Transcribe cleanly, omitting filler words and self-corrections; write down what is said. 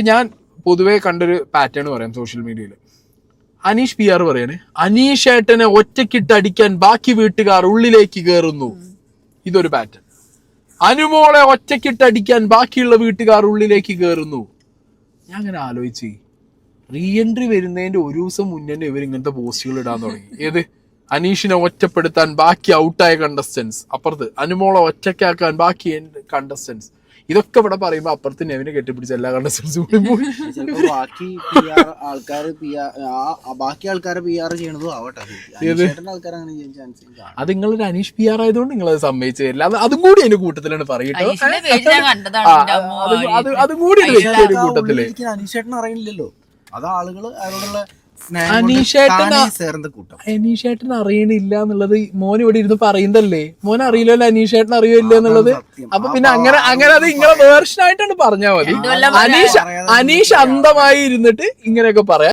ഇപ്പൊ ഞാൻ പൊതുവെ കണ്ടൊരു പാറ്റേൺ പറയാം സോഷ്യൽ മീഡിയയിൽ. അനീഷ് PR പറയാണ്, അനീഷ് ഏട്ടനെ ഒറ്റക്കിട്ട് അടിക്കാൻ ബാക്കി വീട്ടുകാർ ഉള്ളിലേക്ക് കയറുന്നു. ഇതൊരു പാറ്റേൺ. അനുമോളെ ഒറ്റക്കിട്ട് അടിക്കാൻ ബാക്കിയുള്ള വീട്ടുകാർ ഉള്ളിലേക്ക് കയറുന്നു. ഞാൻ അങ്ങനെ ആലോചിച്ച് റീ എൻട്രി വരുന്നതിന്റെ ഒരു ദിവസം മുന്നേ ഇവരിങ്ങനത്തെ പോസ്റ്റുകൾ ഇടാൻ തുടങ്ങി. ഏത് അനീഷിനെ ഒറ്റപ്പെടുത്താൻ ബാക്കി ഔട്ടായ കണ്ടസ്റ്റൻസ്, അപ്പുറത്ത് അനുമോളെ ഒറ്റക്കാക്കാൻ ബാക്കി കണ്ടസ്റ്റൻസ്. ഇതൊക്കെ ഇവിടെ പറയുമ്പോ അപ്പുറത്ത് നെവിനെ കെട്ടിപ്പിടിച്ച എല്ലാ കണ്ടസ്റ്റൻസും കൂടി പോയി. ബാക്കി ആൾക്കാരെ PR ചെയ്യണതും ആവട്ടെ. അത് നിങ്ങളൊരു അനീഷ് PR ആയതുകൊണ്ട് നിങ്ങൾ അത് സമ്മതിച്ചു തരില്ല. അതും കൂടി അതിന്റെ കൂട്ടത്തിലാണ് പറയട്ടോ. അതും കൂടി കൂട്ടത്തില് അനീഷേട്ടൻ അറിയില്ലല്ലോ. അത് ആളുകൾ അവരോടുള്ള അനീഷേട്ടൻ അറിയണില്ല എന്നുള്ളത് മോൻ ഇവിടെ ഇരുന്ന് പറയുന്നതല്ലേ. മോൻ അറിയില്ലല്ലോ അനീഷേട്ടൻ അറിയില്ല എന്നുള്ളത്. അപ്പൊ പിന്നെ അങ്ങനെ അത് ഇങ്ങനെ വേർഷൻ ആയിട്ടാണ് പറഞ്ഞാൽ മതി. അനീഷ് അന്ധമായി ഇരുന്നിട്ട് ഇങ്ങനെയൊക്കെ പറയാം.